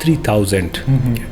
3000,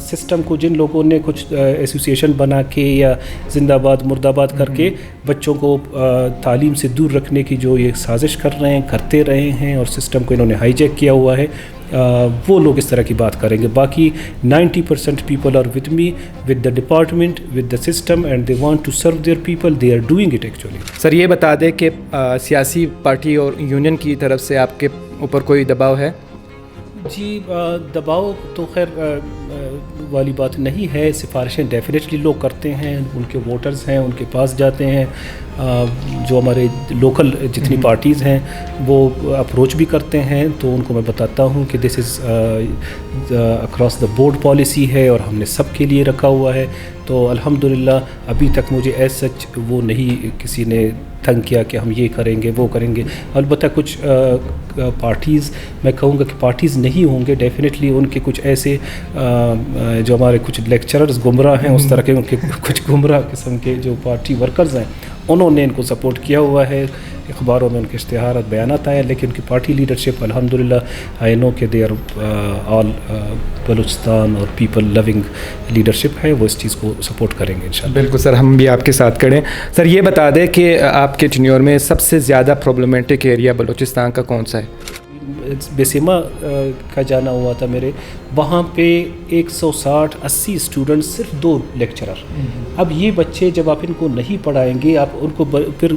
system کو جن لوگوں نے کچھ ایسوسیشن بنا کے یا زندہ باد مرد آباد کر کے بچوں کو تعلیم سے دور رکھنے کی جو یہ سازش کرتے رہے ہیں اور سسٹم کو انہوں نے ہائی جیک کیا ہوا ہے، وہ لوگ اس طرح کی بات کریں گے. باقی 90% people are with me, with the department, with the system, and they want to serve their people, they are doing it actually. Sir یہ بتا دیں کہ سیاسی پارٹی اور یونین کی طرف سے آپ کے اوپر کوئی دباؤ ہے؟ جی دباؤ تو خیر والی بات نہیں ہے. سفارشیں ڈیفینیٹلی لوگ کرتے ہیں، ان کے ووٹرز ہیں، ان کے پاس جاتے ہیں. جو ہمارے لوکل جتنی پارٹیز ہیں وہ اپروچ بھی کرتے ہیں، تو ان کو میں بتاتا ہوں کہ this is across the board policy ہے اور ہم نے سب کے لیے رکھا ہوا ہے. تو الحمدللہ ابھی تک مجھے ایز سچ وہ نہیں کسی نے تنگ کیا کہ ہم یہ کریں گے وہ کریں گے. البتہ کچھ پارٹیز، میں کہوں گا کہ پارٹیز نہیں ہوں گے، ڈیفینیٹلی ان کے کچھ ایسے جو ہمارے کچھ لیکچررز گمراہ ہیں، اس طرح کے ان کے کچھ گمراہ قسم کے جو پارٹی ورکرز ہیں، انہوں نے ان کو سپورٹ کیا ہوا ہے. اخباروں میں ان کے اشتہارات بیانات آئے، لیکن ان کی پارٹی لیڈرشپ الحمدللہ آئی نو کہ دے آر آل بلوچستان اور پیپل لونگ لیڈرشپ ہے، وہ اس چیز کو سپورٹ کریں گے انشاءاللہ. بالکل سر، ہم بھی آپ کے ساتھ کھڑے. سر یہ بتا دیں کہ آپ کے ٹینیور میں سب سے زیادہ پرابلمٹک ایریا بلوچستان کا کون سا ہے؟ بیسیما کا جانا ہوا تھا میرے، وہاں پہ 160-80 اسٹوڈنٹ، صرف 2 لیکچرر. اب یہ بچے جب آپ ان کو نہیں پڑھائیں گے، آپ ان کو پھر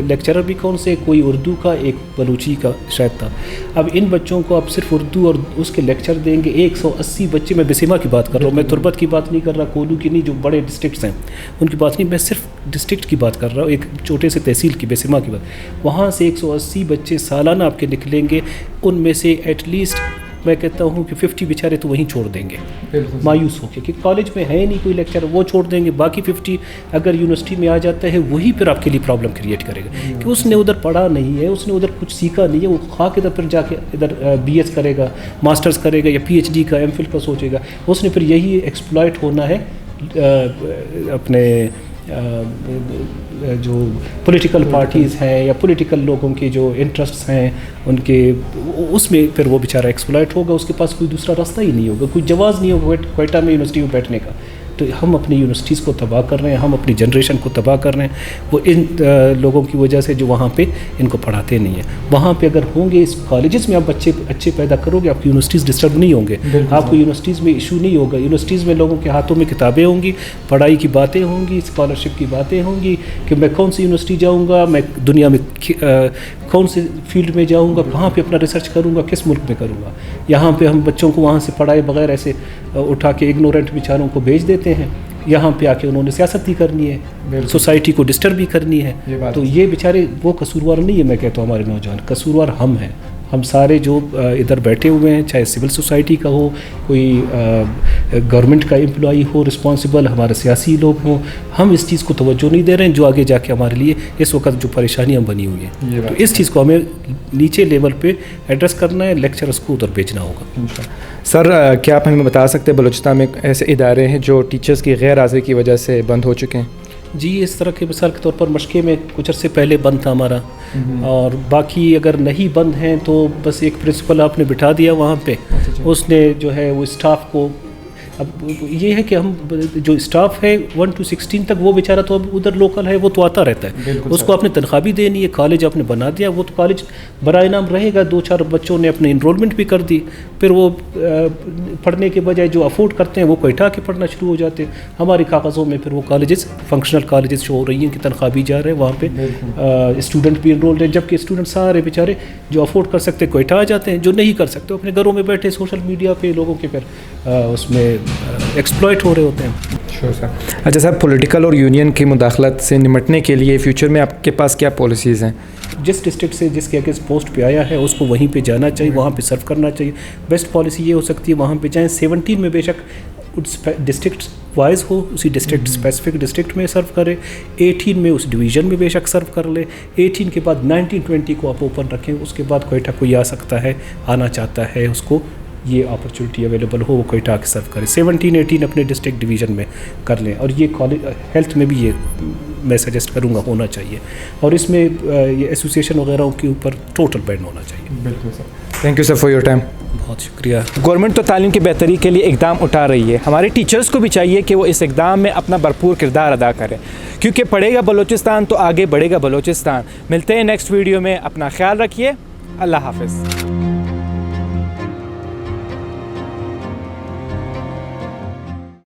لیکچرر بھی کون سے، کوئی اردو کا، ایک بلوچی کا شاید تھا. اب ان بچوں کو آپ صرف اردو اور اس کے لیکچر دیں گے. 180 بچے، میں بیسیما کی بات کر رہا ہوں، میں تربت کی بات نہیں کر رہا، کولو کی نہیں، جو بڑے ڈسٹرکٹس ہیں ان کی بات نہیں، میں صرف ڈسٹرکٹ کی بات کر رہا ہوں، ایک چھوٹے سے تحصیل کی بیسیما کی بات. وہاں سے 180 بچے سالانہ آپ کے نکلیں گے، ان میں سے ایٹ لیسٹ میں کہتا ہوں کہ 50 بیچارے تو وہیں چھوڑ دیں گے مایوس ہو کے، کہ کالج میں ہے نہیں کوئی لیکچر، وہ چھوڑ دیں گے. باقی 50 اگر یونیورسٹی میں آ جاتا ہے، وہی پھر آپ کے لیے پرابلم کریٹ کرے گا کہ اس نے ادھر پڑھا نہیں ہے، اس نے ادھر کچھ سیکھا نہیں ہے، وہ خواہ کے ادھر پھر جا کے ادھر BS کرے گا، ماسٹرز کرے گا یا PhD کا MPhil کا سوچے گا. اس نے پھر یہی ایکسپلائٹ ہونا ہے اپنے جو پولیٹیکل پارٹیز ہیں یا پولیٹیکل لوگوں کے جو انٹرسٹس ہیں ان کے، اس میں پھر وہ بیچارہ ایکسپلائٹ ہوگا. اس کے پاس کوئی دوسرا راستہ ہی نہیں ہوگا، کوئی جواز نہیں ہوگا کوئٹہ میں یونیورسٹی میں بیٹھنے کا. تو ہم اپنی یونیورسٹیز کو تباہ کر رہے ہیں، ہم اپنی جنریشن کو تباہ کر رہے ہیں، وہ ان لوگوں کی وجہ سے جو وہاں پہ ان کو پڑھاتے نہیں ہیں. وہاں پہ اگر ہوں گے، اس کالجز میں آپ بچے اچھے پیدا کرو گے، آپ کی یونیورسٹیز ڈسٹرب نہیں ہوں گے، آپ کو یونیورسٹیز میں ایشو نہیں ہوگا. یونیورسٹیز میں لوگوں کے ہاتھوں میں کتابیں ہوں گی، پڑھائی کی باتیں ہوں گی، اسکالرشپ کی باتیں ہوں گی کہ میں کون سی یونیورسٹی جاؤں گا، میں دنیا میں کون سے فیلڈ میں جاؤں گا، کہاں پہ اپنا ریسرچ کروں گا، کس ملک میں کروں گا. یہاں پہ ہم بچوں کو وہاں سے پڑھائے بغیر ایسے اٹھا کے اگنورنٹ بیچاروں کو بھیج دیتے ہیں. یہاں پہ آ کے انہوں نے سیاست ہی کرنی ہے، سوسائٹی کو ڈسٹرب بھی کرنی ہے. تو یہ بیچارے وہ قصوروار نہیں ہے، میں کہتا ہوں ہمارے نوجوان قصوروار ہم ہیں. ہم سارے جو ادھر بیٹھے ہوئے ہیں، چاہے سول سوسائٹی کا ہو، کوئی گورنمنٹ کا امپلائی ہو رسپانسبل، ہمارے سیاسی لوگ ہوں، ہم اس چیز کو توجہ نہیں دے رہے ہیں جو آگے جا کے ہمارے لیے اس وقت جو پریشانیاں بنی ہوئی ہیں. تو اس چیز کو ہمیں نیچے لیول پہ ایڈریس کرنا ہے، لیکچرز کو ادھر بھیجنا ہوگا. سر کیا آپ ہمیں بتا سکتے ہیں بلوچستان میں ایسے ادارے ہیں جو ٹیچرز کی غیر حاضری کی وجہ سے بند ہو چکے ہیں؟ جی اس طرح کے مثال کے طور پر مشقے میں کچھ عرصے پہلے بند تھا ہمارا، اور باقی اگر نہیں بند ہیں تو بس ایک پرنسپل آپ نے بٹھا دیا وہاں پہ، اس نے جو ہے وہ اسٹاف کو، اب یہ ہے کہ ہم جو اسٹاف ہے 1 to 16 تک وہ بیچارہ تو اب ادھر لوکل ہے، وہ تو آتا رہتا ہے، اس کو آپ نے تنخواہ بھی دینی ہے. کالج آپ نے بنا دیا، وہ تو کالج برائے نام رہے گا. 2-4 بچوں نے اپنے انرولمنٹ بھی کر دی، پھر وہ پڑھنے کے بجائے جو افورڈ کرتے ہیں وہ کوئٹہ کے پڑھنا شروع ہو جاتے ہیں. ہمارے کاغذوں میں پھر وہ کالجز فنکشنل کالجز شو ہو رہی ہیں کہ تنخواہ بھی جا رہے ہیں، وہاں پہ اسٹوڈنٹ بھی انرولڈ ہیں، جبکہ اسٹوڈنٹ سارے بیچارے جو افورڈ کر سکتے کوئٹہ آ جاتے ہیں، جو نہیں کر سکتے اپنے گھروں میں بیٹھے سوشل میڈیا پہ لوگوں کے پھر اس میں ایکسپلائٹ ہو رہے ہوتے ہیں. شور سر. اچھا سر، پولیٹیکل اور یونین کی مداخلت سے نمٹنے کے لیے فیوچر میں آپ کے پاس کیا پالیسیز ہیں؟ جس ڈسٹرکٹ سے جس کے اگینسٹ پوسٹ پہ آیا ہے اس کو وہیں پہ جانا چاہیے، وہاں پہ سرو کرنا چاہیے. بیسٹ پالیسی یہ ہو سکتی ہے وہاں پہ جائیں. 17 میں بے شک ڈسٹرکٹ وائز ہو، اسی ڈسٹرکٹ اسپیسیفک ڈسٹرکٹ میں سرو کرے. 18 میں اس ڈویژن میں بے شک سرو کر لے. 18 کے بعد 19-20 کو آپ اوپن رکھیں. اس کے بعد کوئٹہ کوئی آ سکتا ہے، آنا چاہتا ہے، اس کو یہ اپرچونیٹی اویلیبل ہو، وہ کوئٹہ کے سرو کرے. 17-18 اپنے ڈسٹرکٹ ڈویژن میں کر لیں. اور یہ کالج ہیلتھ میں بھی یہ میں سجیسٹ کروں گا ہونا چاہیے، اور اس میں یہ ایسوسیشن وغیرہ کے اوپر ٹوٹل بین ہونا چاہیے. بالکل sir. Thank you sir for your time. بہت شکریہ. گورنمنٹ تو تعلیم کی بہتری کے لیے اقدام اٹھا رہی ہے. ہمارے ٹیچرز کو بھی چاہیے کہ وہ اس اقدام میں اپنا بھرپور کردار ادا کریں, کیونکہ پڑھے گا بلوچستان تو آگے بڑھے گا بلوچستان. ملتے ہیں نیکسٹ ویڈیو میں. اپنا خیال رکھیے. اللہ حافظ.